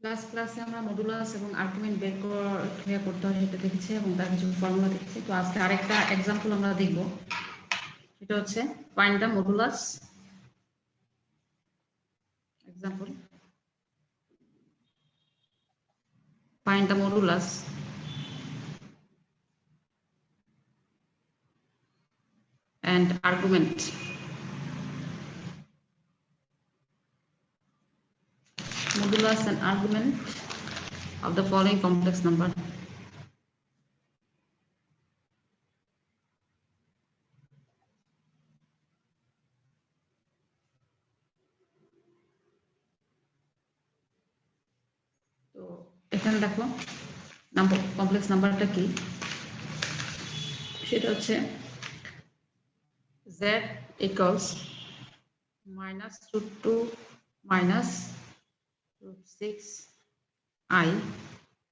Last ক্লাসে আমরা modulus এবং আর্গুমেন্ট বের কিভাবে করতে হয় সেটা দেখেছি এবং তার কিছু ফর্মুলা দেখেছি। তো আজকে আরেকটা এক্সাম্পল আমরা দেখব, সেটা হচ্ছে find the modulus. Example, find the modulus and argument modulus and argument of the following complex number. তো এখানে দেখো নাম্বার কমপ্লেক্স নাম্বারটা কি, সেটা হচ্ছে z equals minus root 2 minus root 6 I।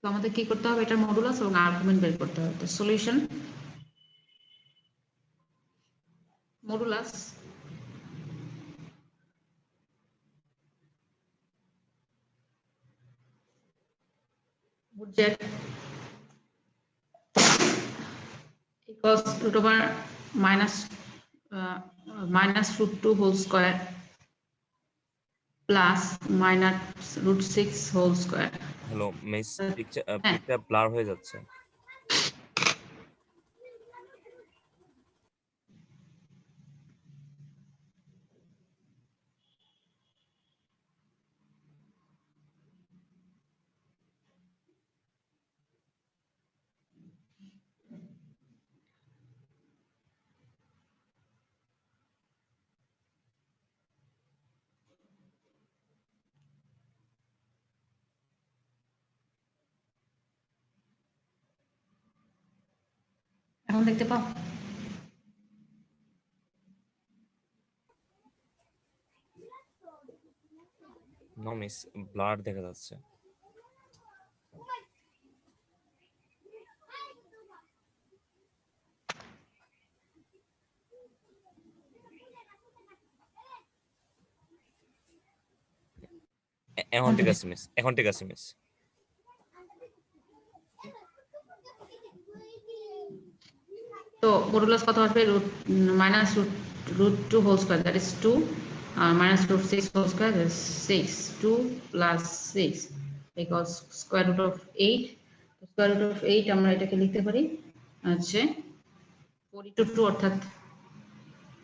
তো আমাদের কি করতে হবে, এটা মডুলাস এবং আর্গুমেন্ট বের করতে হবে। তো solution, modulus z equals root over minus root 2 whole square plus minus root 6 whole square. Hello miss, picture blur হয়ে যাচ্ছে। এখন দেখতে পাও? নো মিস, ব্লার দেখা যাচ্ছে। এখন ঠিক আছে মিস, এখন ঠিক আছে মিস। তো মডুলাস কত আসবে, minus root 2 whole square, that is 2, minus root 6 whole square, that is 6, 2 plus 6 equals square root of 8। square root of 8 আমরা এটাকে লিখতে পারি হচ্ছে 4 into 2 অর্থাৎ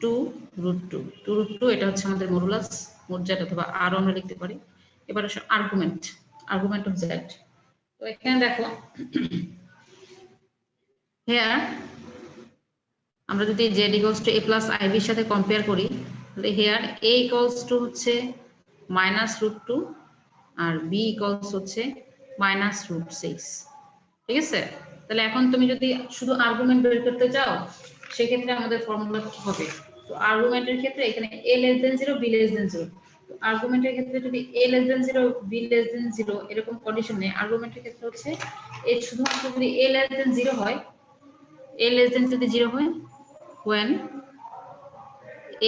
2 root 2, 2 root 2, এটা হচ্ছে আমাদের মডুলাস মোট অথবা আর আমরা লিখতে পারি। এবার আসলে আর্গুমেন্ট অফ z। তো এখানে দেখো হেয়ার আমরা যদি z equals to a plus ib এর সাথে কম্পেয়ার করি, তাহলে হেয়ার a equals to হচ্ছে minus root 2 আর b equals হচ্ছে minus root 6। ঠিক আছে, তাহলে এখন তুমি যদি শুধু আর্গুমেন্ট বের করতে চাও সেক্ষেত্রে আমাদের ফর্মুলা কি হবে। তো আর্গুমেন্টের ক্ষেত্রে এখানে a less than 0 b less than 0, তো আর্গুমেন্টের ক্ষেত্রে যদি a less than 0 b less than 0 এরকম কন্ডিশন নেই, আর্গুমেন্টের ক্ষেত্রে হচ্ছে এর শুধুমাত্র যদি a less than 0 হয়, a less than যদি 0 হয়, when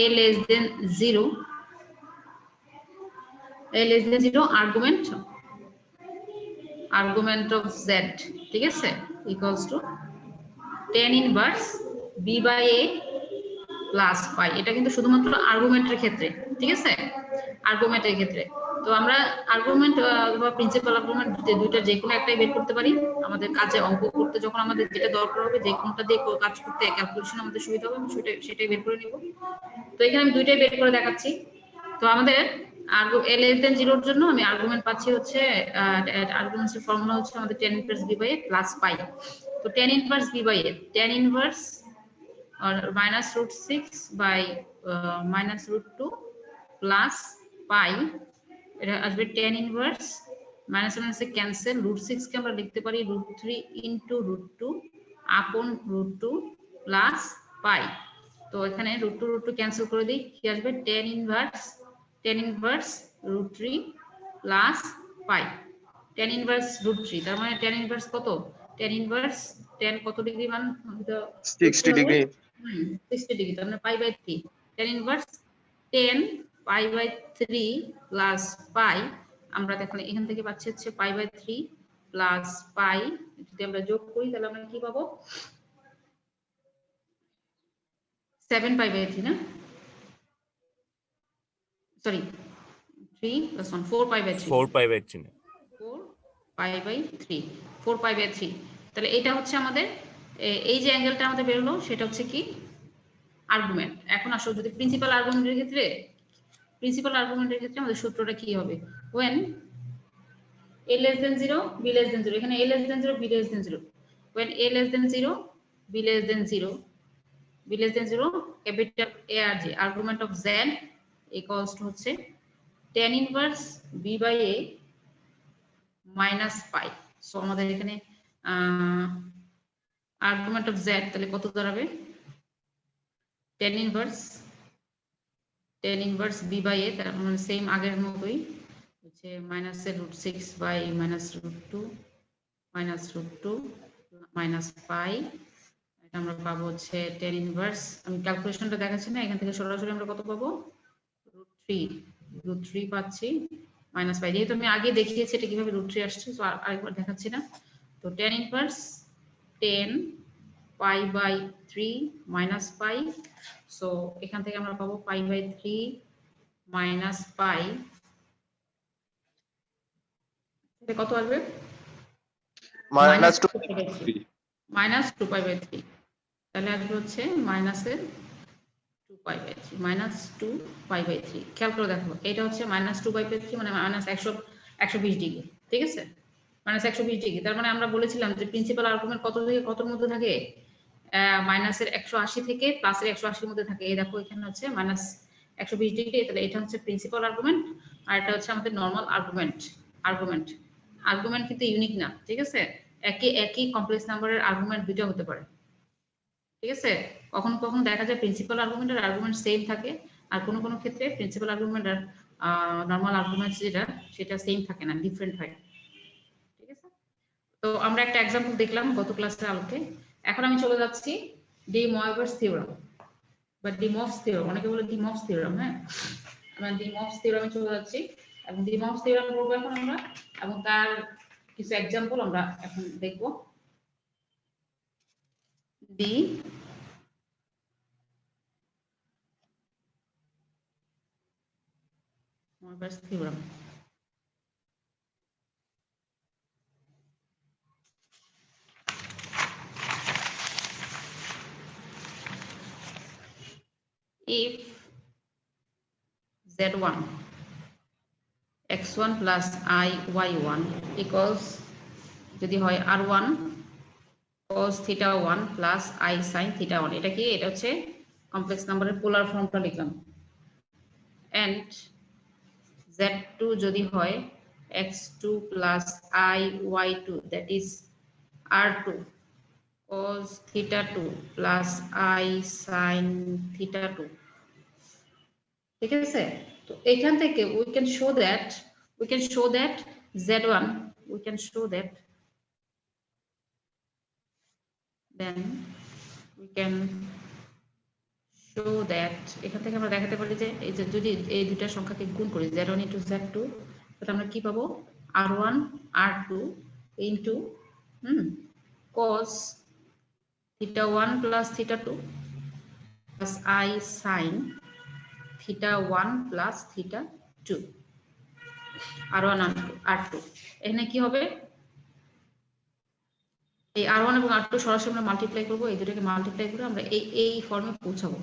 a less than 0, argument of z, ঠিক আছে, equals to tan inverse b by a plus পাই। এটা কিন্তু শুধুমাত্র আর্গুমেন্টের ক্ষেত্রে, ঠিক আছে, আর্গুমেন্টের ক্ষেত্রে। তো আমরা আর্গুমেন্ট বা প্রিন্সিপাল আর্গুমেন্ট দুইটা যে কোনো একটাই বের করতে পারি। আমাদের কাজে অঙ্ক করতে যখন আমাদের যেটা দরকার হবে, যে কোনটা দিয়ে কাজ করতে ক্যালকুলেশন আমাদের সুবিধা হবে, সেটাই বের করে নিব। তো এখানে আমি দুইটাই বের করে দেখাচ্ছি। তো আমাদের a less than 0 এর জন্য আমি আর্গুমেন্ট পাচ্ছি হচ্ছে আর্গুমেন্টের ফর্মুলা হচ্ছে আমাদের tan inverse b by a plus পাই। তো tan inverse b by a, tan inverse or minus root 6 by minus root 2 plus pi, এটা আসবে tan ইনভার্স মাইনাস মাইনাসে ক্যান্সেল, root 6 কে আমরা লিখতে পারি root 3 into root 2 upon root 2 plus pi। তো এখানে root 2 cancel করে দিই, কি আসবে tan inverse root 3 plus pi, tan inverse root 3, তার মানে tan ইনভার্স কত, tan ইনভার্স tan কত ডিগ্রি মান, 60 ডিগ্রি, 60 ডিগ্রি, তার মানে পাই বাই 3, tan ইনভার্স 10 পাই বাই 3 প্লাস পাই আমরা দেখুন এখান থেকে পাচ্ছি হচ্ছে π/3 প্লাস পাই, যদি আমরা যোগ করি তাহলে আমরা কি পাবো 7π/3 না, সরি 3 + 1 4π/3 4π/3 না 4π/3 4π/3। তাহলে এটা হচ্ছে আমাদের এই যে অ্যাঙ্গেলটা আমাদের বের হলো সেটা হচ্ছে কি আর্গুমেন্ট। এখন আসো যদি প্রিন্সিপাল আর্গুমেন্টের ক্ষেত্রে আমাদের সূত্রটা কি হবে, when a less than 0 b less than 0, এখানে a less than 0 b less than 0, when a less than 0 b less than 0 b less than 0 capital A আর J argument of Z equals to হচ্ছে tan inverse b by a minus pi। So আমাদের এখানে argument of Z তাহলে কত দাঁড়াবে tan inverse b by a, তার মানে same আগের মতোই হচ্ছে -√6 by -√2 minus pi। এটা আমরা পাবো হচ্ছে tan inverse, আমি ক্যালকুলেশনটা দেখাচ্ছি না, এখান থেকে সরাসরি আমরা কত পাবো √3 পাচ্ছি মাইনাস পাই, যেহেতু আমি আগে দেখিয়েছি এটা কিভাবে √3 আসছে, তো আরেকবার দেখাচ্ছি না। তো tan inverse 10 π/3 minus pi, so এখান থেকে আমরা পাবো π/3 minus pi, এটা কত আসবে -2π/3 -2π/3, তাহলে আসবে হচ্ছে -2π/3 খেয়াল করে দেখো এটা হচ্ছে -2π/3 মানে -120 ডিগ্রি, ঠিক আছে -120 ডিগ্রি। তার মানে আমরা বলেছিলাম যে প্রিন্সিপাল আর্গুমেন্ট কত থেকে কতর মধ্যে থাকে, মাইনাসের 180 থেকে প্লাসের 180 এর মধ্যে থাকে। এই দেখো এখানে হচ্ছে -120 ডিগ্রি, তাহলে এটা হচ্ছে প্রিন্সিপাল আর্গুমেন্ট আর এটা হচ্ছে আমাদের নরমাল আর্গুমেন্ট কিন্তু ইউনিক না, ঠিক আছে একই কমপ্লেক্স নাম্বারের আর্গুমেন্ট দুটো হতে পারে, ঠিক আছে কখনো কখনো দেখা যায় প্রিন্সিপাল আর্গুমেন্ট আর আর্গুমেন্ট সেম থাকে, আর কোনো কোনো ক্ষেত্রে প্রিন্সিপাল আর্গুমেন্ট আর নরমাল আর্গুমেন্ট সেটা সেম থাকে না, ডিফারেন্ট হয়, ঠিক আছে। তো আমরা একটা एग्जांपल দেখলাম গত ক্লাসের আলোকে। এখন আমি চলে যাচ্ছি ডি ময়ভার্স থিওরাম বা ডি মভস থিওরাম, অনেকে বলে ডি মভস থিওরাম, হ্যাঁ আমরা ডি মভস থিওরামে চলে যাচ্ছি এবং ডি মভস থিওরাম করব এখন আমরা, এবং তার কিছু एग्जांपल আমরা এখন দেখব। De Moivre's theorem, if z1 x1 plus I y1 equals যদি হয় r1 cos theta 1 plus I sin theta 1, এটা কি এটা হচ্ছে কমপ্লেক্স নাম্বারের পোলার ফর্মটা লিখলাম, and z2 যদি হয় x2 plus I y2 that is r2 cos theta 2 plus I sin theta 2, ঠিক আছে। তো এখান থেকে we can show that z1 we can show that then we can show that এখান থেকে আমরা দেখাতে পারি যে এই যে যদি এই দুইটা সংখ্যাকে গুণ করি z1 into z2 তাহলে আমরা কি পাবো r1 r2 into cos theta 1 plus theta 2 plus I sin theta 1 plus theta 2 r1 r2, এখানে কি হবে এই r1 এবং r2 সরাসরি আমরা মাল্টিপ্লাই করব, এই দুটোকে মাল্টিপ্লাই করে আমরা এই ফর্মে পৌঁছাবো।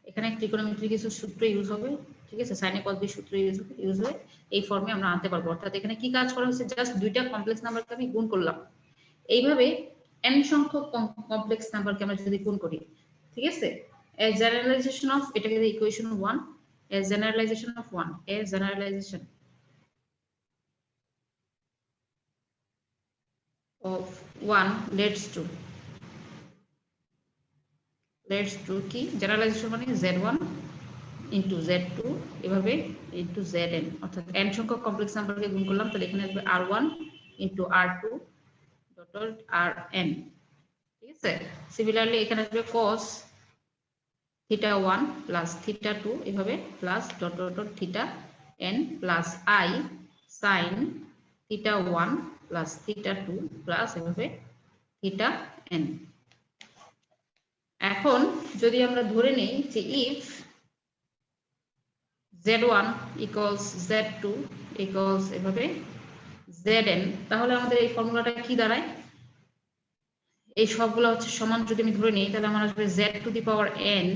এখানে ট্রিগোনোমেট্রি কিছু সূত্র ইউজ হবে, ঠিক আছে সাইনে কস বি সূত্র ইউজ হবে, এই ফর্মে আমরা আনতে পারবো। অর্থাৎ এখানে কি কাজ করা হচ্ছে, জাস্ট দুইটা কমপ্লেক্স নাম্বারকে আমি গুণ করলাম। এইভাবে n সংখ্যক কমপ্লেক্স নাম্বারকে আমরা যদি গুণ করি, ঠিক আছে a generalization of এটাকে equation 1 a generalization of 1 a generalization of 1 leads to কি জেনারেলাইজেশন মানে z1 into z2 এভাবে into zn, অর্থাৎ n সংখ্যক কমপ্লেক্স নাম্বারকে গুণ করলাম তাহলে এখানে আসবে r1 into r2 dot rn, ঠিক আছে। সিমিলারলি এখানে আসবে cos theta 1 plus theta 2 এভাবে plus dot dot theta n plus I sin theta 1 plus theta 2 plus এভাবে theta n। এখন যদি আমরা ধরে নেই যে if z1 equals z2 equals এভাবে zn, তাহলে আমাদের এই ফর্মুলাটা কি দাঁড়ায়? এই সবগুলো হচ্ছে সমান যদি আমি ধরে নিই, তাহলে আমার আসবে z two the power n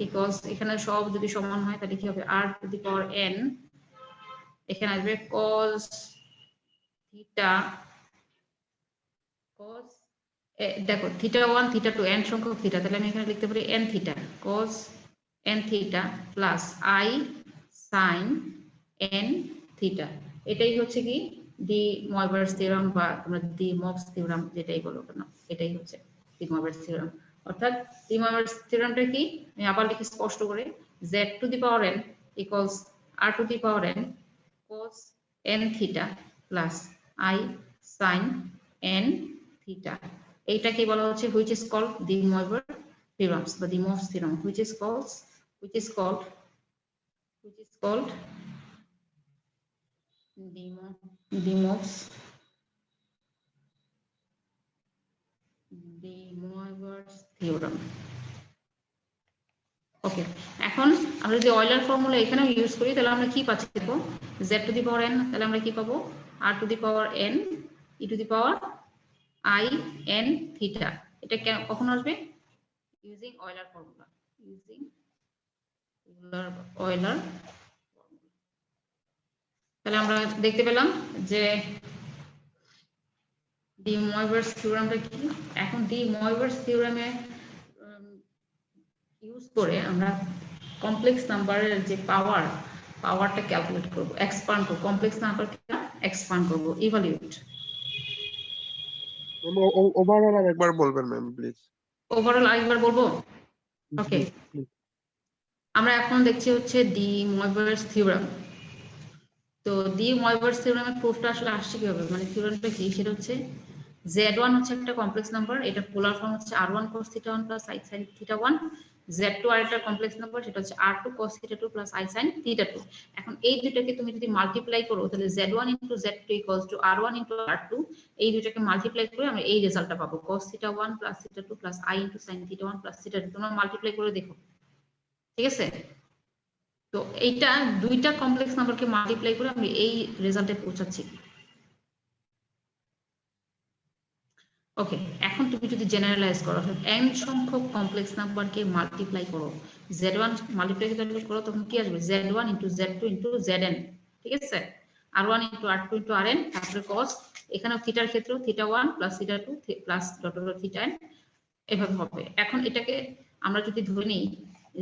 equals, এখানে সব যদি সমান হয় তাহলে কি হবে r to the power n, এখানে আসবে cos থিটা cos দেখো থিটা 1 থিটা 2 n সংখ্যক থিটা, তাহলে আমি এখানে লিখতে পারি n theta cos n theta plus i sin n theta. এটাই হচ্ছে কি ডি ময়বার্স থিওরাম বা তোমরা ডি মক্স থিওরাম যেটাই বলো কেন, এটাই হচ্ছে ডি ময়বার্স থিওরাম। অর্থাৎ ডি ময়বার্স থিওরামটা কি, আমি আবার লিখি স্পষ্ট করে, z two the power n equals r to the power n cos n theta plus i sin n theta. এইটাকে বলা হচ্ছে which is called the Moivre theorems বা the Morse theorem, which is called the Moivre's theorem। ওকে, এখন আমরা যদি Euler formula এখানে use করি তাহলে আমরা কি পাচ্ছি দেখো, z two the power n, তাহলে আমরা কি পাবো r to the power n e two the power i n theta. এটা কখন আসবে? Using Euler formula, using Euler. তাহলে আমরা দেখতে পেলাম যে ডি ময়ভার্স থিওরামটা কি। এখন ডি ময়ভার্স থিওরামে ইউজ করে আমরা কমপ্লেক্স নাম্বারের যে পাওয়ারটা ক্যালকুলেট করব, এক্সপান্ড করব, কমপ্লেক্স নাম্বারকে এক্সপান্ড করব, ইভালুয়েট। ওভারঅল আরেকবার বলবেন ম্যাম প্লিজ। ওভারঅল আরেকবার বলবো, ওকে। আমরা এখন দেখছি হচ্ছে ডি ময়ভার্স থিওরাম। তো ডি ময়ভার্স থিওরামের প্রুফটা আসলে আসছে কিভাবে, মানে থিওরামটা কি, সেটা হচ্ছে z1 হচ্ছে একটা কমপ্লেক্স নাম্বার, এটা পোলার ফর্ম হচ্ছে r1 cos theta 1 plus i sin theta 1, z2 আরেকটা কমপ্লেক্স নাম্বার, সেটা হচ্ছে r2 cos theta 2 plus i sin theta 2। এখন এই দুটোকে তুমি যদি মাল্টিপ্লাই করো তাহলে z1 into z2 equals to r1 into r2, এই দুটোকে মাল্টিপ্লাই করে আমরা এই রেজাল্টটা পাবো cos theta 1 plus theta 2 plus i into sin theta 1 plus theta 2। তোমরা মাল্টিপ্লাই করে দেখো, ঠিক আছে? তো এইটা দুইটা কমপ্লেক্স নাম্বারকে মাল্টিপ্লাই করে আমি এই রেজাল্টে পৌঁছাচ্ছি। ওকে, এখন তুমি যদি জেনারেলাইজ করো n সংখ্যক কমপ্লেক্স নাম্বারকে মাল্টিপ্লাই করো, z1 মাল্টিপ্লাই করো, তখন কি আসবে z1 into z2 into zn, ঠিক আছে? r1 into r2 into rn, তারপরে cos, এখানেও থিটার ক্ষেত্রেও theta 1 plus theta 2 plus dot dot theta n, এভাবে হবে। এখন এটাকে আমরা যদি ধরে নিই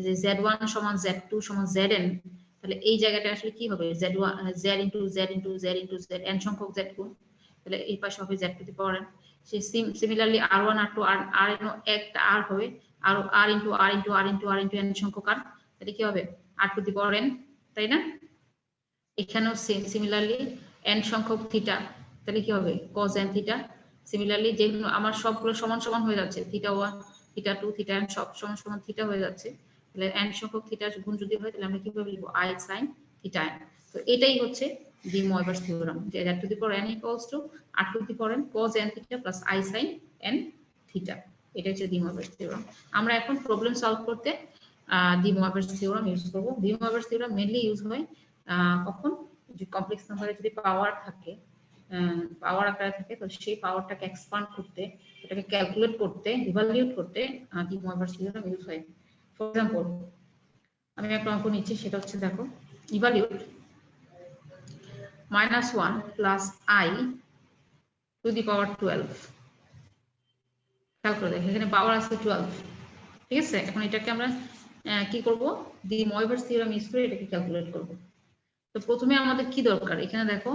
যে z1 সমান z2 সমান zn, তাহলে এই জায়গাটা আসলে কি হবে, z1 z into z into z into z n সংখ্যক z গুণ, তাহলে এই পাশে হবে z two the power n। Similarly r1 r2 r এর একটা r হবে, আর r into r into r into r into n সংখ্যক r, তাহলে কি হবে r to the power n, তাই না? এখানেও সিমিলারলি n সংখ্যক থিটা, তাহলে কি হবে cos n থিটা। সিমিলারলি যেগুলো আমার সবগুলো সমান সমান হয়ে যাচ্ছে, থিটা 1 থিটা 2 থিটা n সব সমান সমান থিটা হয়ে যাচ্ছে, তাহলে n সংখ্যক থিটা গুণ যদি হয় তাহলে আমরা কিভাবে লিখব i sin থিটা n। তো এটাই হচ্ছে ডি ময়ভার্স থিওরাম, যে z two the power n equals to r to the power n cos n theta plus i sin n theta. এটা হচ্ছে ডি ময়ভার্স থিওরাম। আমরা এখন প্রবলেম সলভ করতে De Moivre's theorem use করব। D Moivre's theorem mainly use হয় কখন, যে complex নাম্বারে যদি পাওয়ার থাকে, পাওয়ার আকারে থাকে, তো সেই পাওয়ারটাকে এক্সপান্ড করতে, এটাকে ক্যালকুলেট করতে, ইভালুয়েট করতে ডি ময়ভার্স থিওরাম ইউজ হয়। ফর এক্সাম্পল আমি একটা অঙ্ক নিচ্ছি, সেটা হচ্ছে দেখো, evaluate -1 plus i to the power 12। খেয়াল করে দেখো এখানে পাওয়ার আছে 12, ঠিক আছে? এখন এটাকে আমরা কি করব, ডি ময়ভার্স থিওরাম ইউজ করে এটাকে ক্যালকুলেট করব। তো প্রথমে আমাদের কি দরকার, এখানে দেখো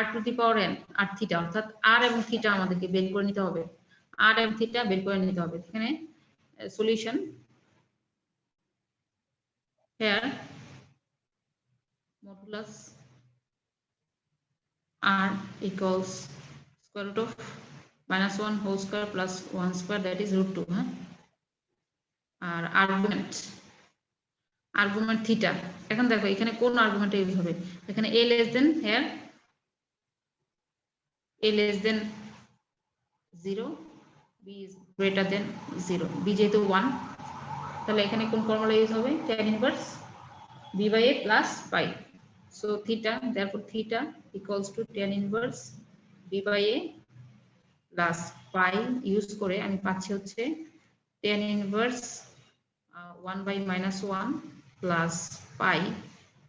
r to the power n আর থিটা, অর্থাৎ r এবং থিটা আমাদেরকে বের করে নিতে হবে, r এবং থিটা বের করে নিতে হবে। এখানে solution here modulus r equals square root of -1 whole square plus 1 square, that is √2, হ্যাঁ? আর আর্গুমেন্ট থিটা, এখন দেখো এখানে কোন আর্গুমেন্ট ইউজ হবে, এখানে a less than here a less than 0, b is greater than 0, b যেহেতু 1, তাহলে এখানে কোন ফর্মুলা ইউজ হবে? tan inverse b by a plus pi. So theta, therefore theta equals to tan inverse b by a plus pi use করে আমি পাচ্ছি হচ্ছে tan inverse 1 by minus 1 plus pi,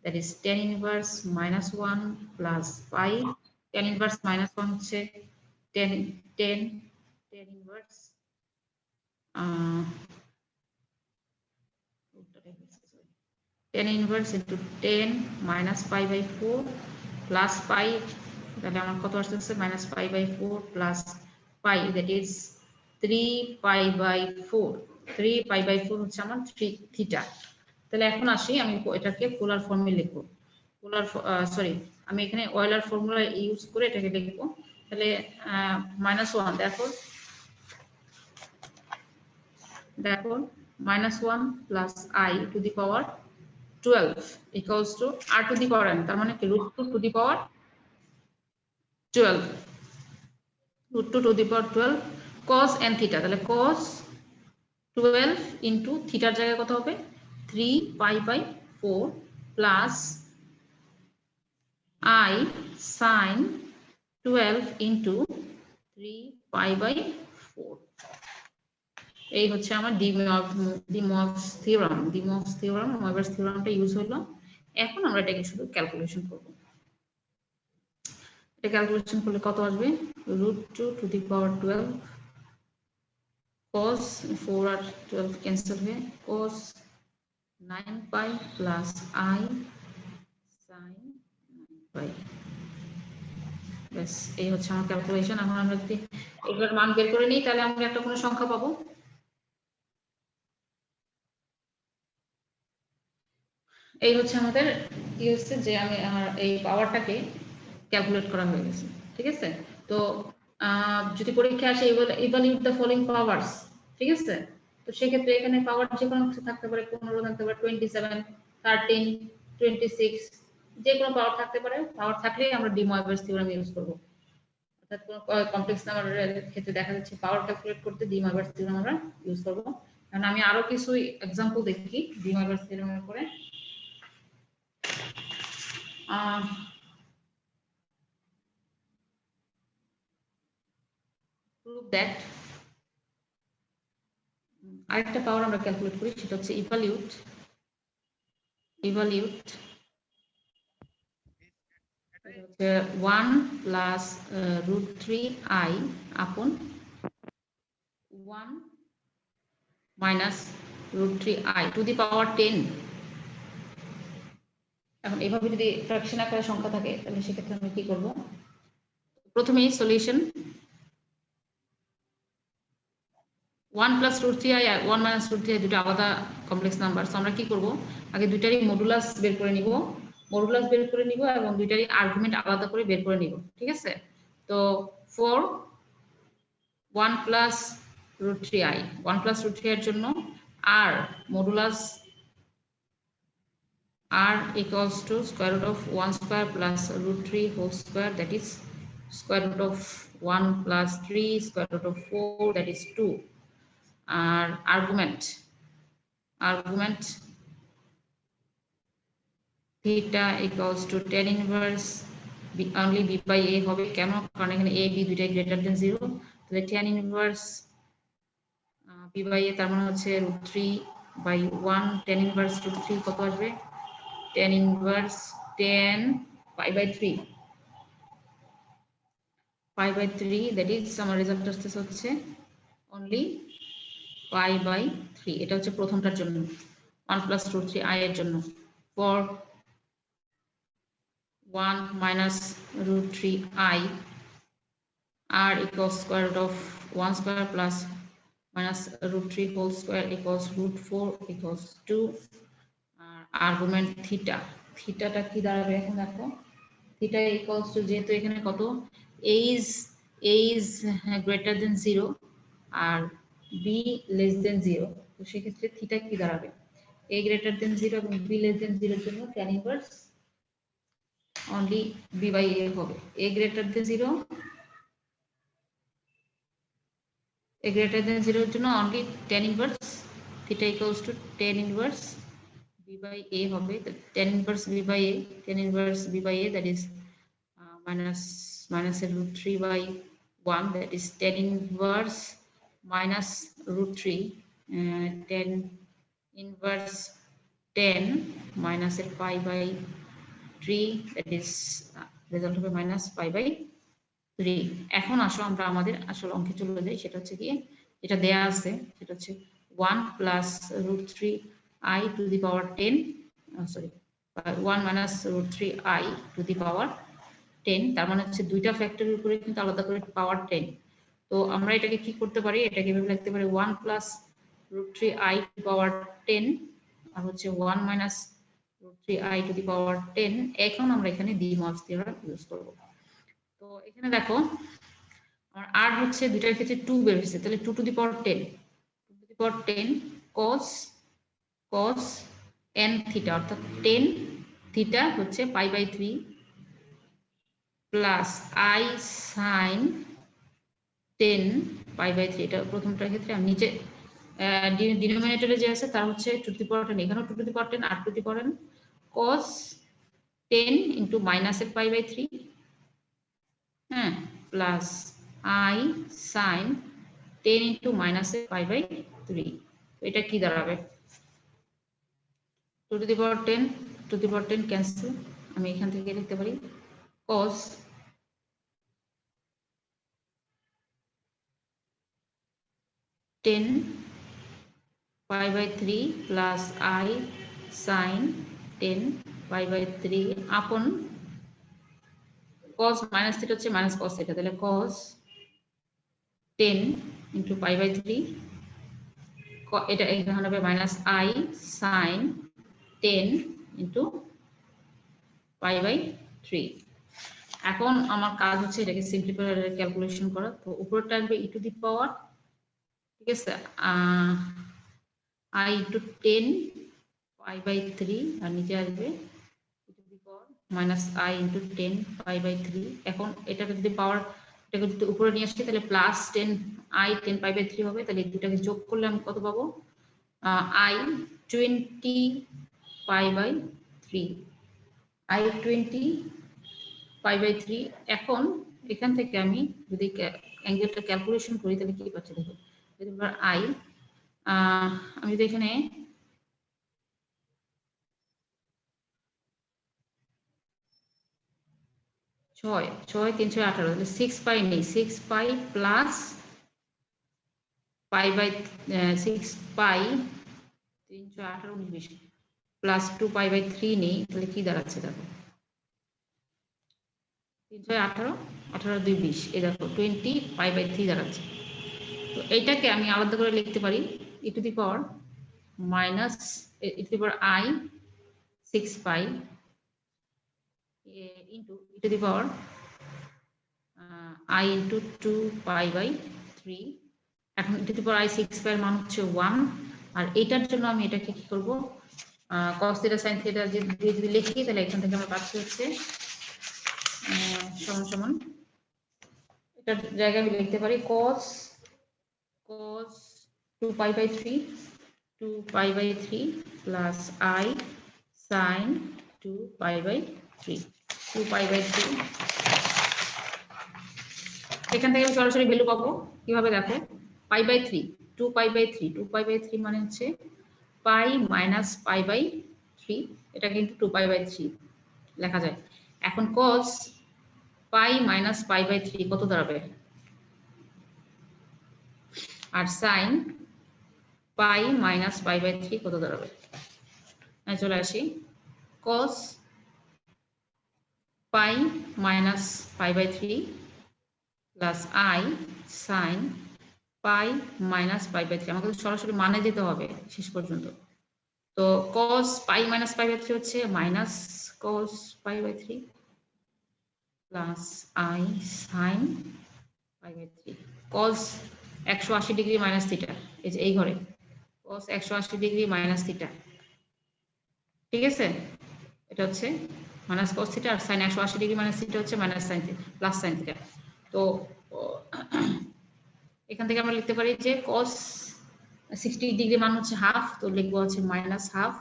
that is tan inverse minus 1 plus pi. Tan inverse minus 1 হচ্ছে tan inverse tan inverse into 10 minus pi by 4 plus pi, তাহলে আমার কত আসছে? minus pi by 4 plus pi, that is 3 pi by 4. 3 pi by 4 হচ্ছে আমার theta. তাহলে এখন আসি আমি এটাকে পোলার ফর্মে লিখবো। পোলার আমি এখানে অয়েলার ফর্মুলা ইউজ করে এটাকে লিখবো। তাহলে -1, therefore -1 plus I to the power 12 equals to r to the power n, তার মানে কি √2 to the power 12, √2 to the power 12 cos n theta। তাহলে cos 12 into থিটার জায়গায় কত হবে? 3 pi by 4 plus I sin 12 into 3 pi by 4। এই হচ্ছে আমার ডিমোভস থিওরামটা ইউজ হলো। এখন আমরা এটাকে শুধু ক্যালকুলেশন করব। এটা ক্যালকুলেশন করলে কত আসবে? √2 to the power 12 cos 4 R 12 cancel হয়ে cos 9 pi plus I sin 9 pi। ব্যাস, এই হচ্ছে আমার ক্যালকুলেশন। এখন আমরা যদি এগুলোর মান বের করে নিই তাহলে আমরা একটা কোনো সংখ্যা পাবো। এই হচ্ছে আমাদের কি হচ্ছে যে আমি আমার এই পাওয়ারটাকে ক্যালকুলেট করা হয়ে গেছে। ঠিক আছে, তো যদি পরীক্ষা আসে ইভালুয়েট দ্য ফলোইং পাওয়ারস, ঠিক আছে, তো সেক্ষেত্রে এখানে পাওয়ার যে কোনো থাকতে পারে, 15 থাকতে পারে, 27, 13, 26, যে কোনো পাওয়ার থাকতে পারে। পাওয়ার থাকলেই আমরা ডি ময়ভারস থিওরেম ইউজ করব। অর্থাৎ কোনো কমপ্লেক্স নাম্বারের ক্ষেত্রে দেখা যাচ্ছে পাওয়ার ক্যালকুলেট করতে ডি ময়ভারস থিওরেম আমরা ইউজ করব। কারণ আমি আরো কিছু एग्जांपल দেখি ডি ময়ভারস থিওরেমের উপরে। prove that আরেকটা পাওয়ার আমরা ক্যালকুলেট করি, সেটা হচ্ছে evaluate 1 plus √3i upon 1 minus √3i to the power 10। এখন এইভাবে যদি ফ্র্যাকশন আকারে সংখ্যা থাকে তাহলে সেক্ষেত্রে আমরা কি করব? প্রথমেই সলিউশন 1 plus √3i আর 1 minus √3i দুটো আলাদা কমপ্লেক্স নাম্বার। সো আমরা কি করব? আগে দুইটারই মডুলাস বের করে নিব এবং দুইটারই আর্গুমেন্ট আলাদা করে বের করে নিব। ঠিক আছে, তো 4 1 plus √3i এর জন্য r modulus r equals to square root of 1 square plus √3 whole square, that is square root of 1 plus 3 square root of 4, that is 2। আর argument theta equals to tan inverse only b by a হবে। কেন? কারণ এখানে a b দুইটাই greater than 0। তাহলে tan inverse b by a তার মানে হচ্ছে √3 by 1। tan inverse √3 কত আসবে? tan inverse 10 pi by 3 that is আমার রেজাল্ট আসছে হচ্ছে only pi by 3। এটা হচ্ছে প্রথমটার জন্য 1 plus √3i এর জন্য। for 1 minus √3i r equals square root of 1 square plus minus √3 whole square equals √4 equals 2। Argument থিটাটা কি দাঁড়াবে? এখন দেখো থিটা ইকুয়ালস টু, যেহেতু এখানে কত a is greater than 0 R b less than 0, তো সেক্ষেত্রে থিটা কি দাঁড়াবে? a greater than 0 এবং b less than 0 এর জন্য tan inverse only b by a হবে। a greater than 0 a greater than 0 এর জন্য only tan inverse theta equals to tan inverse b by a হবে tan inverse b by a that is minus a root 3 by 1 that is tan inverse minus root 3 tan inverse 10 minus a pi by 3 that is result হবে minus pi by 3 এখন আসো আমরা আমাদের আসল অঙ্কে চলে যাই সেটা হচ্ছে কি এটা দেয়া আছে সেটা হচ্ছে 1 plus root 3 I to the power 10 sorry 1 minus root 3 I to the power 10 তার মানে হচ্ছে দুইটা ফ্যাক্টরের উপরে কিন্তু আলাদা করে পাওয়ার 10 তো আমরা এটাকে কি করতে পারি এটাকে এভাবে লিখতে পারি 1 plus root 3 I to the power 10 আর হচ্ছে 1 minus root 3 I to the power 10 এখন আমরা এখানে De Morgan's theorem ইউজ করব তো এখানে দেখো আমার r হচ্ছে দুইটার ক্ষেত্রে 2 বের হয়েছে তাহলে 2 to the power 10 2 to the power 10 cos n theta অর্থাৎ 10 theta হচ্ছে pi by 3 plus I sin 10 pi by 3 এটা প্রথমটার ক্ষেত্রে আর নিচে ডিনোমিনেটরে যে আছে তার হচ্ছে 2 to the power 10 এখানেও 2 to the power 10 r to the power 10 cos 10 into minus a pi by 3 হ্যাঁ plus I sin 10 into minus a pi by 3 এটা কি দাঁড়াবে 2 to the power 10 to the power 10 cancel আমি এখান থেকে লিখতে পারি cos 10 pi by 3 plus I sin 10 pi by 3 upon cos minus theta হচ্ছে minus cos theta তাহলে cos 10 into pi by 3 এটা এখানে হবে minus I sin 10 into pi by 3 এখন আমার কাজ হচ্ছে এটাকে সিম্পলিফাই ক্যালকুলেশন করা তো উপরটা আসবে e to the power ঠিক আছে I into 10 pi by 3 আর নিচে আসবে e to the power minus I into 10 pi by 3 এখন এটাকে যদি পাওয়ার এটাকে যদি উপরে নিয়ে আসি তাহলে প্লাস 10 I 10 pi by 3 হবে তাহলে দুটাকে যোগ করলে আমি কত পাবো I 20 pi by 3 I 20 pi by 3 এখন এখান থেকে আমি যদি অ্যাঙ্গেলটা ক্যালকুলেশন করি তাহলে কি পাচ্ছি দেখো যদি I আমি যদি এখানে 6 3 18 তাহলে 6 পাই নেই 6 pi plus pi by 6 pi 318 19 plus 2 pi by 3 নেই তাহলে কি দাঁড়াচ্ছে দেখো 318 18 2 20 এই দেখো 20 পাই বাই 3 দাঁড়াচ্ছে তো এইটাকে আমি আলাদা করে লিখতে পারি e to the power minus e to the power I 6 pi into e to the power I into 2 pi by 3 এখন e to the power I 6 pi এর মান হচ্ছে 1 আর এটার জন্য আমি এটাকে কি করব cos theta sin theta যদি লিখি তাহলে এখান থেকে আমরা পাচ্ছি হচ্ছে সমান সমান এটার জায়গায় আমি লিখতে পারি cos 2 pi by 3 plus I sin 2 pi by 3 2 pi by 3 এখান থেকে আমি সরাসরি ভ্যালু পাবো কিভাবে দেখো pi by 3 2 pi by 3 2 pi by 3 মানে হচ্ছে pi minus pi by 3 এটা কিন্তু 2 pi by 3 লেখা যায় এখন cos pi minus pi by 3 কত দাঁড়াবে আর sin pi minus pi by 3 কত দাঁড়াবে আমি চলে আসি cos pi minus pi by 3 plus I sin pi minus pi by 3 আমাকে সরাসরি মানে দিতে হবে শেষ পর্যন্ত তো cos pi minus pi by 3 হচ্ছে minus cos pi by 3 plus I sin pi by 3 cos 180 degree minus theta এই যে এই ঘরে cos 180 ডিগ্রি minus theta ঠিক আছে এটা হচ্ছে minus cos theta আর sin 180 ডিগ্রি minus theta হচ্ছে minus sin theta plus sin theta তো এখান থেকে আমরা লিখতে পারি যে cos 60 ডিগ্রি মান হচ্ছে হাফ, তো লিখবো হচ্ছে মাইনাস হাফ,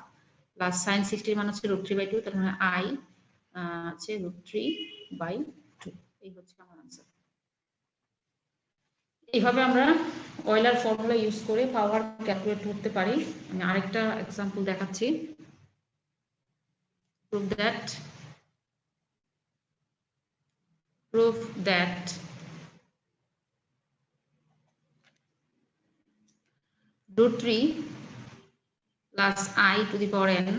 প্লাস সাইন 60 মান হচ্ছে √3/2, তার মানে i হচ্ছে √3/2। এই হচ্ছে আমার आंसर। এইভাবে আমরা অয়লার ফর্মুলা ইউজ করে পাওয়ার ক্যালকুলেট করতে পারি। আমি আরেকটা एग्जांपल দেখাচ্ছি। prove that √3 plus I to the power n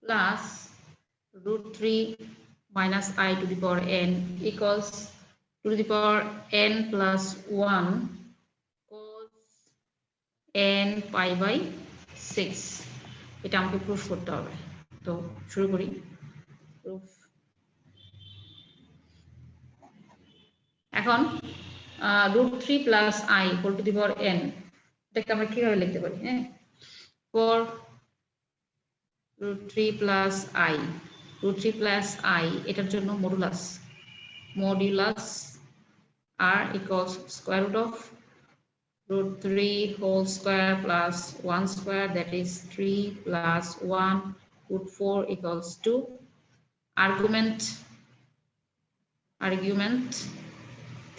plus √3 minus I to the power n equals to the power n plus 1 cos n pi/6। এটা আমাকে প্রুফ করতে হবে। তো শুরু করি। প্রুফ। এখন √3 plus I whole to the power n এটাকে আমরা কিভাবে লিখতে পারি? হ্যাঁ, for √3 plus I এটার জন্য modulus r equals square root of √3 whole square plus 1 square, that is 3 plus 1 √4 equals 2. Argument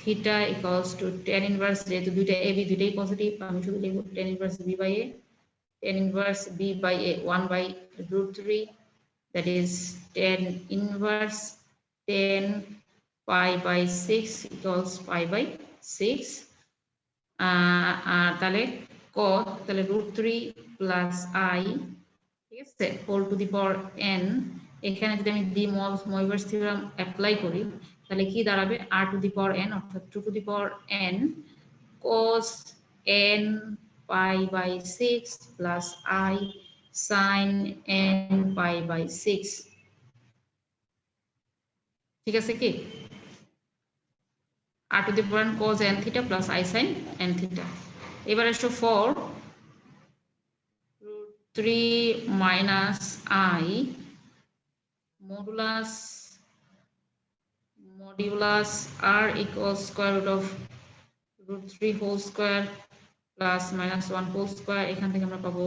theta equals to tan inverse, যেহেতু দুইটা ab দুইটাই পজিটিভ, আমি শুধু লিখব tan inverse b/a, tan inverse b/a 1/√3, that is tan inverse 10 pi/6 equals pi/6। তাহলে √3 plus I, ঠিক আছে, whole to the power n, এখানে যদি আমি ডি ময়ভার্স থিওরেম অ্যাপ্লাই করি তাহলে কি দাঁড়াবে? r to the power n অর্থাৎ 2 to the power n cos n pi/6 plus I sin n pi/6। ঠিক আছে কি? r to the power n cos n theta plus I sin n theta। এবার আসো for √3 minus I modulus r equals square root of √3 whole square plus minus 1 whole square, এখান থেকে আমরা পাবো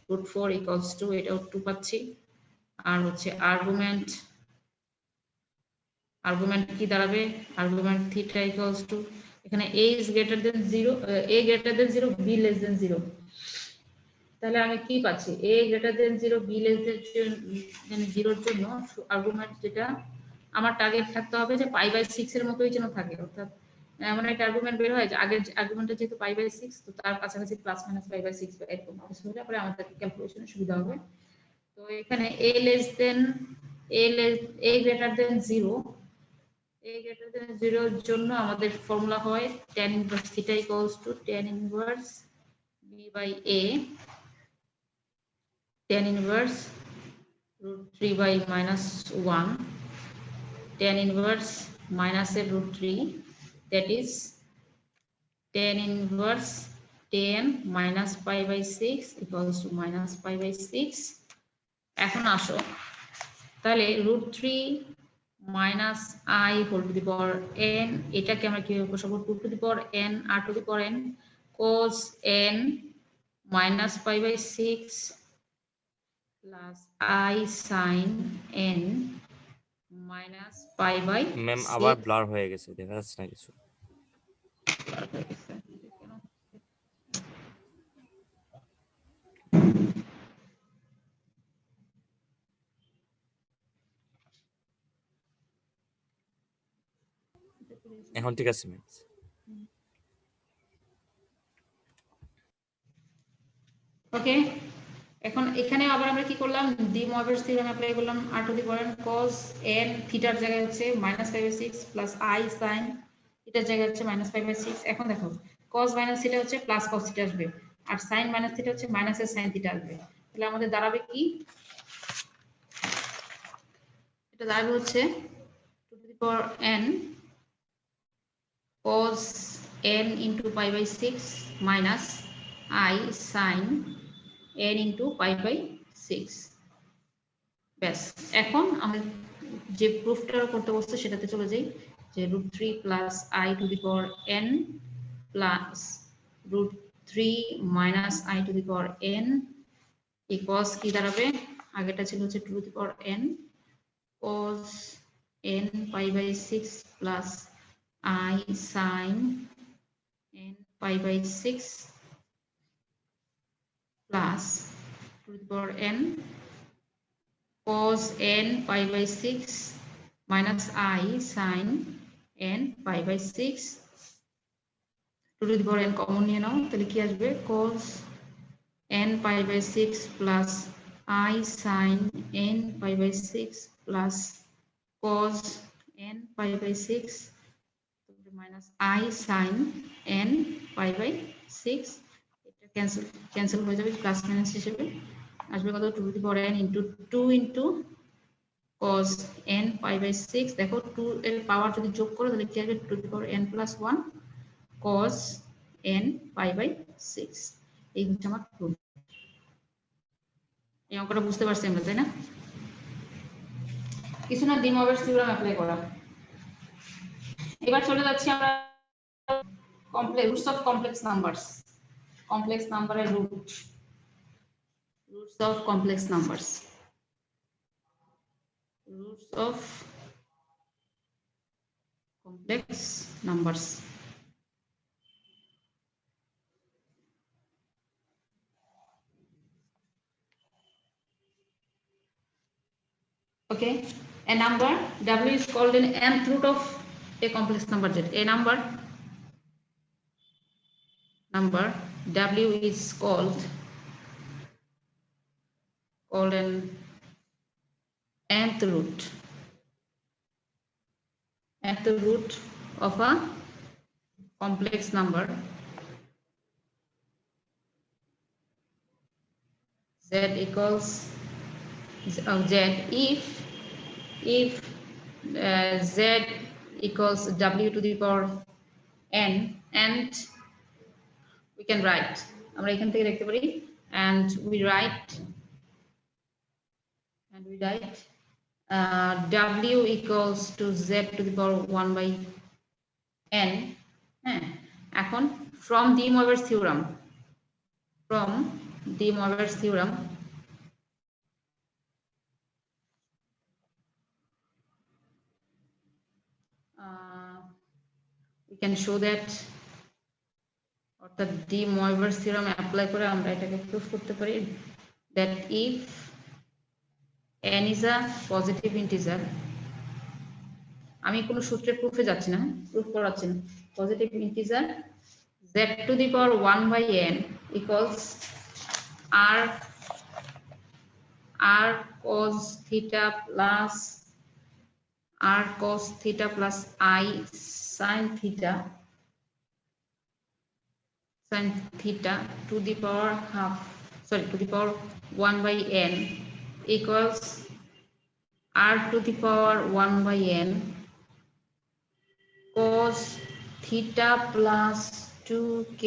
√4 equals 2, এটাও 2 পাচ্ছি। আর হচ্ছে আর্গুমেন্ট কি দাঁড়াবে? আর্গুমেন্ট থিটা ইকুয়ালস টু, এখানে a is greater than 0, b less than 0, তাহলে আমি কি পাচ্ছি? a greater than 0, b less than 0 এর জন্য আর্গুমেন্ট যেটা আমার টার্গেট থাকতে হবে যে pi/6 এর মতোই যেন থাকে, অর্থাৎ এমন একটা আর্গুমেন্ট বের হয় যে আগের আর্গুমেন্টটা যেহেতু pi/6, তো তার কাছাকাছি প্লাস মাইনাস pi/6 বা এরকম কিছু হলে পরে আমাদের ক্যালকুলেশনে সুবিধা হবে। তো এখানে a greater than 0 এর জন্য আমাদের ফর্মুলা হয় tan inverse theta equals to tan inverse b/a, tan inverse √3/-1, tan inverse minus a √3, that is tan inverse 10 minus pi/6 equals to minus pi/6। এখন আসো তাহলে √3 minus I whole to the power n, এটাকে আমরা কিভাবে বসাবো? 2 to the power n r to the power n cos n minus pi/6 plus I sin n minus pi/6। Ma'am আবার blur হয়ে গেছে, দেখা যাচ্ছে না কিছু। এখন ঠিক আছে ম্যাম। ওকে, এখন এখানে আবার আমরা কি করলাম? ডি ময়ভার্স থিওরেম অ্যাপ্লাই করলাম। r to the power n cos n থিটার জায়গায় হচ্ছে -pi/6 প্লাস I sin থিটার জায়গায় হচ্ছে -pi/6। এখন দেখো cos মাইনাস থিটা হচ্ছে প্লাস cos থিটা আসবে, আর sin মাইনাস থিটা হচ্ছে মাইনাস এর sin থিটা আসবে। তাহলে আমাদের দাঁড়াবে কি? এটা দাঁড়াবে হচ্ছে 2 to the power n cos n into pi/6 minus I sin n into pi/6। ব্যাস, এখন আমরা যে প্রুফটা করতে বসছে সেটাতে চলে যাই, যে √3 plus I to the power n plus root 3 minus I to the power n equals কি দাঁড়াবে আগেটা ছিল হচ্ছে 2 to the power n cos n pi by 6 plus I sin n pi by 6 plus 2 to the power n cos n pi by 6 minus I sin n pi by 6 2 to the power n common নিয়ে নাও তাহলে কি আসবে cos n pi by 6 plus I sin n pi by 6 plus cos n pi by 6 minus I sin n pi by 6 এটা cancel হয়ে যাবে plus minus হিসেবে আসবে কত 2 to the power n into 2 into cos n pi by 6 দেখো 2 এর পাওয়ার যদি যোগ করো তাহলে কি আসবে 2 to the power n plus 1 cos n pi by 6 এই হচ্ছে আমার প্রুফ এই অঙ্কটা বুঝতে পারছি আমরা তাই না কিছু না De Moivre's থিওরেম অ্যাপ্লাই করা এবার চলে যাচ্ছি আমরা কমপ্লেক্স রুটস অফ কমপ্লেক্স নাম্বারের roots of complex numbers roots of complex numbers okay a number w is called an nth root of a complex number z a number w is called an nth root of a complex number z equals z if z equals w to the power n and we can write আমরা এখান থেকে লিখতে পারি and we write w equals to z to the power 1 by n হ্যাঁ এখন from De Moivre's theorem we can show that অর্থাৎ De Moivre's theorem apply করে আমরা এটাকে প্রুফ করতে পারি that if n is a positive integer আমি কোনো সূত্রের প্রুফে যাচ্ছি না প্রুফ করাচ্ছি না positive integer z to the power 1 by n equals r cos theta plus I sin theta to the power to the power 1 by n equals r to the power 1 by n cos theta plus 2k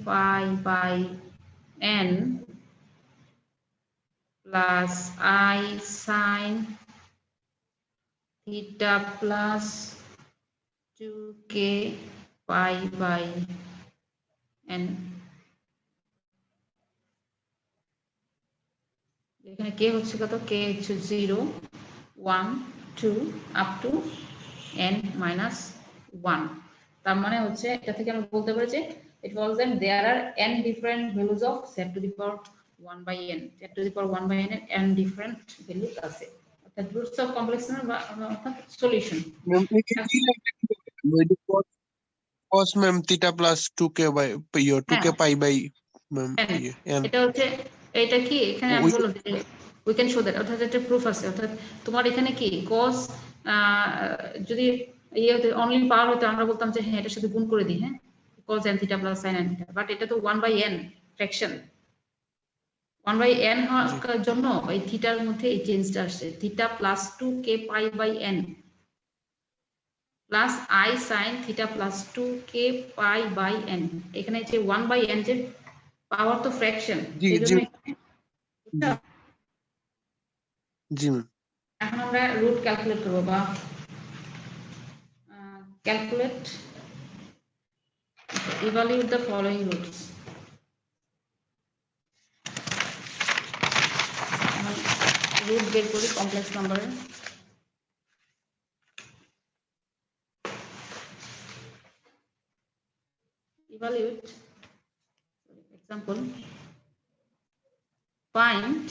pi by n plus I sin theta plus 2k pi by n এখানে k হচ্ছে কত k হচ্ছে 0 1 2 up to n minus 1 তার মানে হচ্ছে এটা থেকে আমরা বলতে পারি যে it was that there are n different values of z to the power 1 by n z to the power 1 by n এর n different values আছে অর্থাৎ roots of complex number বা অর্থাৎ solution cos ma'am theta plus 2k by 2k pi by n এটা হচ্ছে এটা কি এখানে আমি বললাম we can show that অর্থাৎ এটা প্রুফ আছে অর্থাৎ তোমার এখানে কি cos যদি অনলি পাওয়ার হতো আমরা বলতাম যে হ্যাঁ এটার সাথে গুণ করে দিই হ্যাঁ cos n theta plus sin n theta but এটা তো 1 by n fraction 1 by n হওয়ার জন্য এই থিটার মধ্যে এই চেঞ্জটা আসছে theta plus 2k pi by n plus I sin theta plus 2k pi by n এখানে যে 1 by n যে পাওয়ার তো ফ্র্যাকশন জি ম্যাম এখন আমরা রুট ক্যালকুলেট করব বা calculate evaluate the following roots. Root বের করি কমপ্লেক্স নাম্বারের। Evaluate, example, find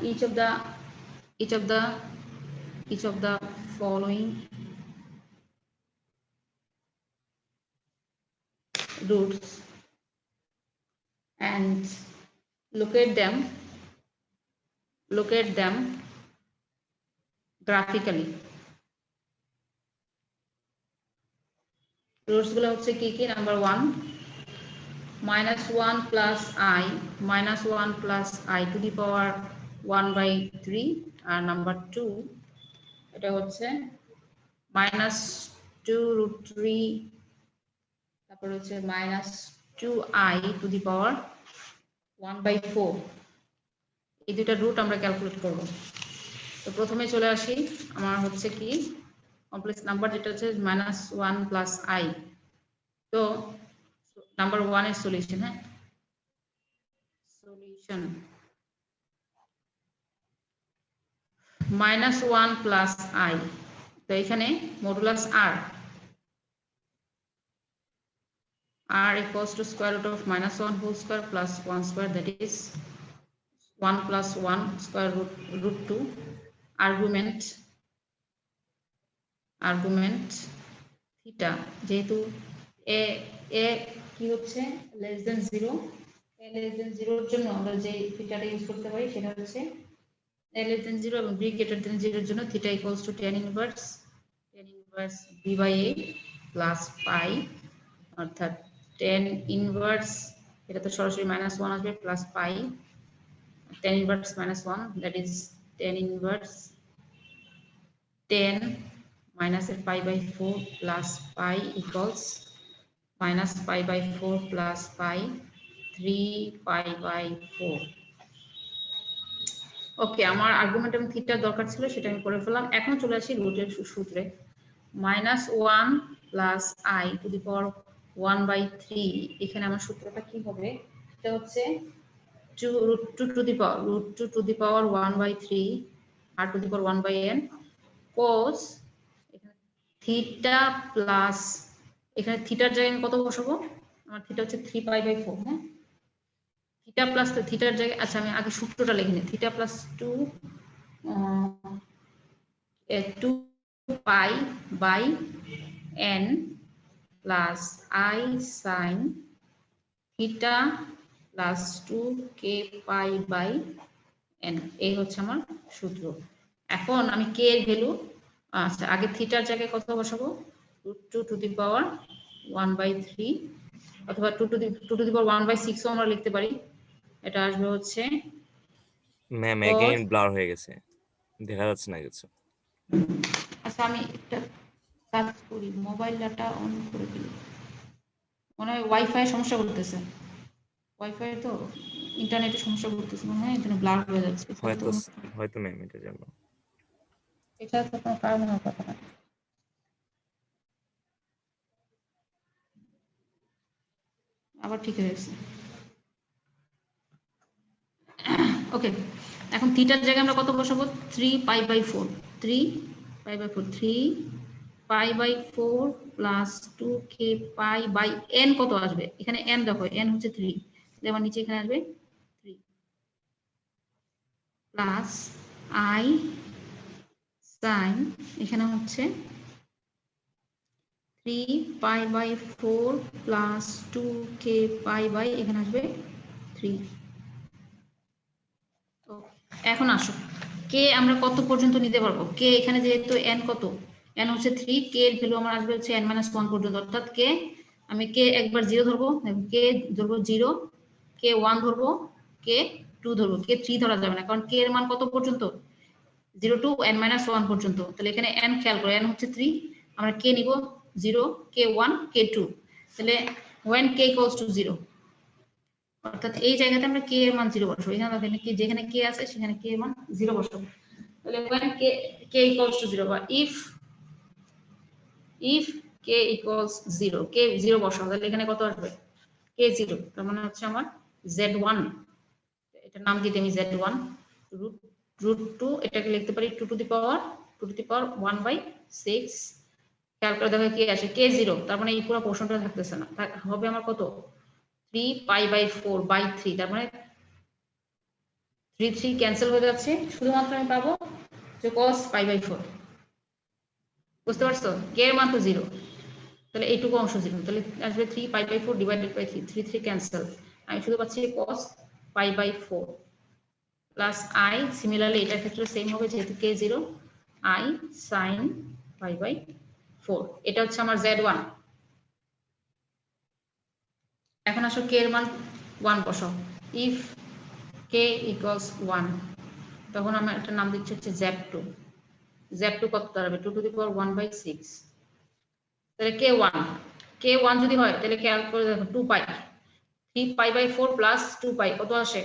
each of the following roots and locate them graphically. Roots গুলো হচ্ছে কি কি? Number 1 -1 plus i to the power 1/3, আর নাম্বার 2 এটা হচ্ছে -2√3, তারপর হচ্ছে -2i to the power 1/4। এই দুইটা রুট আমরা ক্যালকুলেট করব। তো প্রথমে চলে আসি, আমার হচ্ছে কি কমপ্লেক্স নাম্বার যেটা হচ্ছে -1 plus i। তো নাম্বার 1 এর সলিউশন, হ্যাঁ, সলিউশন -1 plus i। তো এখানে modulus r equals to square root of -1 whole square plus 1 square, that is 1 plus 1 square root 2। argument theta, যেহেতু a কি হচ্ছে less than 0, a less than 0 এর জন্য আমরা যে থিটাটা ইউজ করতে পারি সেটা হচ্ছে a less than 0 এবং b greater than 0 এর জন্য theta equals to tan inverse b by a plus pi, অর্থাৎ tan inverse, এটা তো সরাসরি -1 আসবে plus pi, tan inverse -1, that is tan inverse 10 minus pi/4 plus pi equals minus pi/4 plus pi 3 pi/4। ওকে, আমার argument এবং থিটার দরকার ছিল, সেটা আমি করে ফেললাম। এখন চলে আসি রুটের সূত্রে। -1 plus i to the power 1/3, এখানে আমার সূত্রটা কি হবে? এটা হচ্ছে √2 to the power 1/3 r to the power 1/n cos theta plus, এখানে থিটার জায়গায় কত বসাবো? আমার থিটা হচ্ছে 3 pi/4, হ্যাঁ, থিটা প্লাস থিটার জায়গায়, আচ্ছা আমি আগে সূত্রটা লিখে নিই। Theta plus 2 pi/n plus i sin theta plus 2k pi/n, এই হচ্ছে আমার সূত্র। এখন আমি k এর ভ্যালু, আচ্ছা আগে থিটার জায়গায় কত বসাবো? √2 to the power 1/3 অথবা 2 to the power 1/6 ও আমরা লিখতে পারি। এটা আসবে হচ্ছে, ম্যাম এগেইন ব্লার হয়ে গেছে, দেখা যাচ্ছে না কিছু। আচ্ছা আমি একটা কাজ করি, মোবাইল ডাটা অন করে দিই, মনে হয় ওয়াইফাই সমস্যা করতেছে, ওয়াইফাই তো ইন্টারনেটে সমস্যা করতেছে মনে হয়, এজন্য ব্লার হয়ে যাচ্ছে। হয়তো ম্যাম এটার জন্য। এটা তো কোনো কারণ হওয়ার কথা না। আবার ঠিক হয়ে গেছে। ওকে, এখন থিটার জায়গায় আমরা কত বসাবো? 3 pi/4 প্লাস 2k pi/n, কত আসবে? এখানে n দেখো, n হচ্ছে 3, তাহলে আমার নিচে এখানে আসবে 3 প্লাস i sin, এখানে হচ্ছে 3 pi/4 প্লাস 2k pi, এখানে আসবে 3। এখন আসো, কে আমরা কত পর্যন্ত নিতে পারবো? কে এখানে যেহেতু n কত, n হচ্ছে 3, কে এর ভ্যালু আমার আসবে হচ্ছে n-1 পর্যন্ত, অর্থাৎ কে আমি কে একবার 0 ধরবো, কে ধরবো 0, কে 1 ধরবো, কে 2 ধরবো, কে 3 ধরা যাবে না, কারণ কে এর মান কত পর্যন্ত? 0 to n-1 পর্যন্ত। তাহলে এখানে n খেয়াল করো, n হচ্ছে 3, আমরা কে নিব 0, কে 1, কে 2, তাহলে when k equals to 0, অর্থাৎ এই জায়গাতে আমরা কে এর মান 0 বসাবো। এখানে দেখেন কি, যেখানে কে আছে সেখানে কে এর মান 0 বসাবো। তাহলে when k equals to 0, বা if কে ইকুয়ালস 0, কে 0 বসাও, তাহলে এখানে কত আসবে? কে 0, তার মানে হচ্ছে আমার z1, এটা নাম দিতে আমি z1 রুট 2, এটাকে লিখতে পারি 2 টু দি পাওয়ার 1/6। খেয়াল করে দেখো কি আসে, কে 0, তার মানে এই পুরো পোর্শনটা থাকতেছে না, হবে আমার কত 3π/4/3, তার মানে 3 ক্যান্সেল হয়ে যাচ্ছে, শুধুমাত্র আমি পাবো যে cos π/4। বুঝতে পারছো? কে এর মান তো 0, তাহলে এইটুকু অংশ 0, তাহলে আসবে 3π/4 ডিভাইডেড বাই 3, 3 ক্যান্সেল, আমি শুধু পাচ্ছি cos π/4 প্লাস i, সিমিলারলি এটার ক্ষেত্রে সেম হবে, যেহেতু কে 0, i sin π/4, এটা হচ্ছে আমার z1। এখন আসো কে এর মান 1 বসাও, ইফ কে ইকুয়ালস 1, তখন আমরা একটা নাম দিচ্ছি হচ্ছে z2। z2 কত দাঁড়াবে? 2 টু দি পাওয়ার 1/6, তাহলে কে 1 যদি হয় তাহলে খেয়াল করে দেখো 2π, 3π/4 প্লাস 2π কত আসে?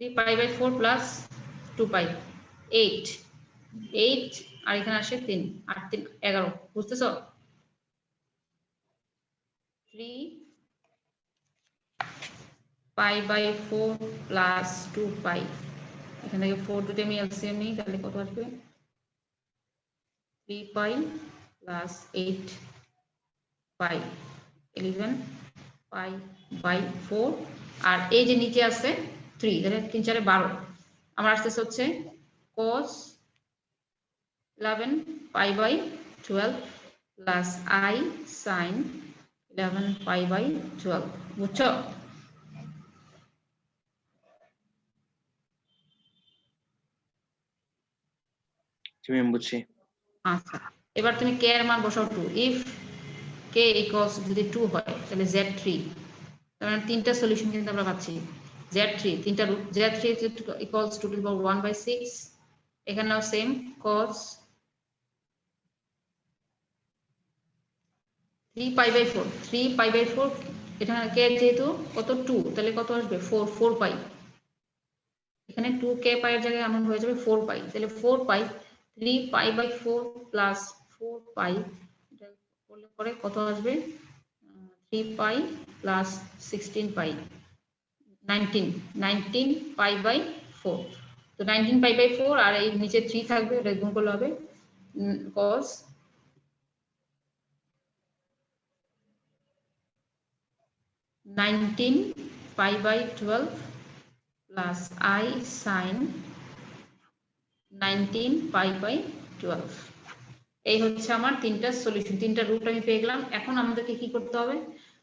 3π/4 প্লাস 2π 8, আর এখানে আসে 3, আর 3 11, বুঝতেছো? 3π/4 প্লাস 2π, এখান থেকে 4 যদি আমি এলসিএম নিই তাহলে কত আসবে? 3π প্লাস 8π 11π/4, আর এই যে নিচে আছে 3, তাহলে 3 4 12, আমার আসতেছে হচ্ছে cos 11π/12 প্লাস i sin 11π/12, বুঝছো? জি ম্যাম, বুঝছি। আচ্ছা, এবার তুমি কে এর মান বসাও 2, ইফ কে ইকুয়ালস যদি 2 হয় তাহলে z3, তার মানে তিনটা সলিউশন কিন্তু আমরা পাচ্ছি। z3 তিনটা root, z3 equals 2 to the power 1/6, এখানেও সেম cos 3π/4, এখানে কে যেহেতু কত 2, তাহলে কত আসবে 4π, এখানে 2 কে পাই এর জায়গায় এমন হয়ে যাবে 4π, তাহলে 4π 3π/4 প্লাস 4π, এটা করলে পরে কত আসবে? 3π প্লাস 16π, 19π/4, তো 19π/4, আর এই নিচে 3 থাকবে, এটা গুণ করলে হবে cos 19π/12 প্লাস i sin 19π/12। এই হচ্ছে আমার তিনটা সলিউশন, তিনটা রুট আমি পেয়ে গেলাম। এখন আমাদেরকে কি করতে হবে?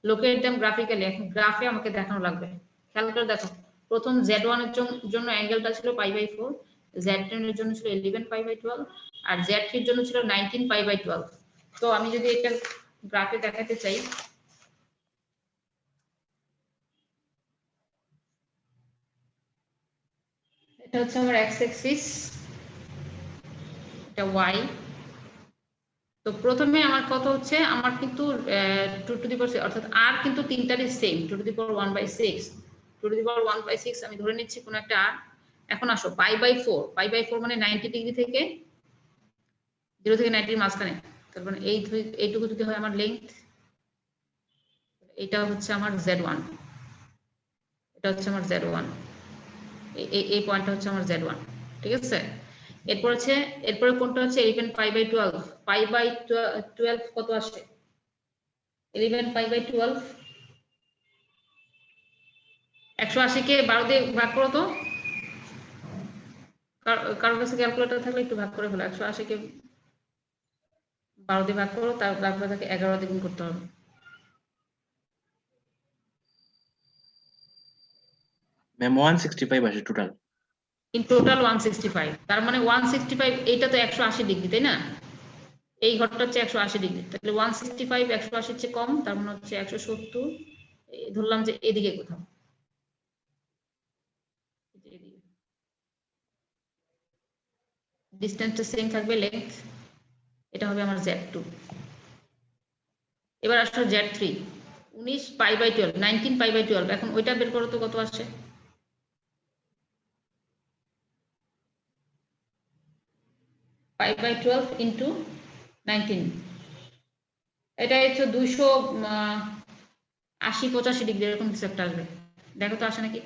লোকেট দেম গ্রাফিক্যালি, এখন গ্রাফে আমাকে দেখানো লাগবে। খেয়াল করে দেখো, প্রথম z1 এর জন্য অ্যাঙ্গেলটা ছিল π/4, z2 এর জন্য ছিল 11π/12, আর z3 এর জন্য ছিল 19π/12। তো আমি যদি এটা গ্রাফে দেখাতে চাই, এটা হচ্ছে আমার x অ্যাক্সিস, এটা y। তো প্রথমে আমার কত হচ্ছে, আমার কিন্তু 2 টু দি পাওয়ার, অর্থাৎ r কিন্তু তিনটারই same, 2 to the power 1/6, 2 to the power 1/6 আমি ধরে নিচ্ছি কোন একটা r। এখন আসো π/4 মানে 90 ডিগ্রি থেকে 0 থেকে 90 এর মাঝখানে, তার মানে এইটুকু যদি হয় আমার লেংথ, এটা হচ্ছে আমার z1, এটা হচ্ছে আমার z1, এই পয়েন্টটা হচ্ছে আমার z1, ঠিক আছে? এরপরে কোনটা হচ্ছে 11π/12, π/12 কত আসে? 11π/12 180 কে 12 দিয়ে ভাগ করো তো, কারোর কাছে ক্যালকুলেটর থাকলে একটু ভাগ করে ফেলো। 180 কে 12 দিয়ে ভাগ করো, তারপরে তাকে 11 দিয়ে গুণ করতে হবে। ম্যাম 165 আসে টোটাল। ইন টোটাল 165, তার মানে 165, এইটা তো 180 ডিগ্রি, তাই না? এই ঘরটা হচ্ছে 180 ডিগ্রি, তাহলে 165 180 এর চেয়ে কম, তার মানে হচ্ছে 170, ধরলাম যে এদিকে কোথাও, ডিসটেন্সটা সেম থাকবে, লেংথ, এটা হবে আমার z2। এবার আসলে z3 19π/12, 19π/12, এখন ওইটা বের করো তো কত আসে? π/12 ইন্টু 19, এটা হচ্ছে 280-85 ডিগ্রি এরকম কিছু একটা আসবে। দেখো তো আসে নাকি?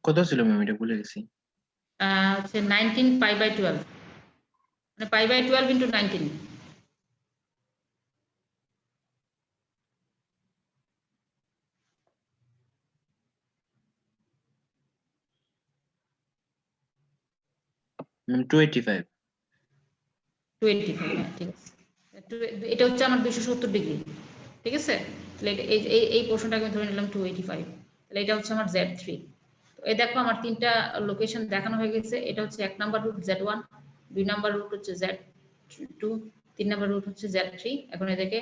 কত ছিল ম্যাম, এটা ভুলে গেছি। হচ্ছে 19 π/12, মানে π/12 into 19। ম্যাম 285। 285, হ্যাঁ ঠিক আছে। এটা হচ্ছে আমার 270 ডিগ্রি, ঠিক আছে। তাহলে এই পোর্শনটাকে আমি ধরে নিলাম 285। তাহলে এটা হচ্ছে আমার Z3। তো এই দেখো আমার তিনটা লোকেশন দেখানো হয়ে গেছে। এটা হচ্ছে 1 number root Z1, 2 number root হচ্ছে Z2, 3 নাম্বার রুট হচ্ছে Z3। এখন এদেরকে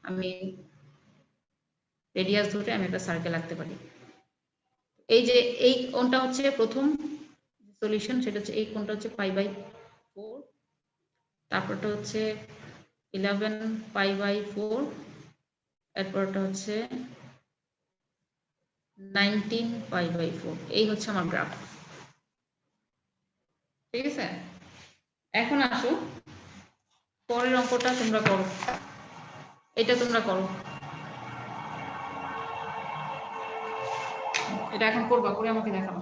আমি রেডিয়াস ধরে আমি একটা সার্কেল আঁকতে পারি। এই যে এই কোণটা হচ্ছে প্রথম সলিউশন, সেটা হচ্ছে এই কোণটা হচ্ছে π/4, তারপরটা হচ্ছে 11 π/4, এরপরটা হচ্ছে 19 π/4। এই হচ্ছে আমার গ্রাফ, ঠিক আছে। এখন আসো পরের অঙ্কটা তোমরা করো, এটা তোমরা করো, এটা এখন করবা, করে আমাকে দেখাবো।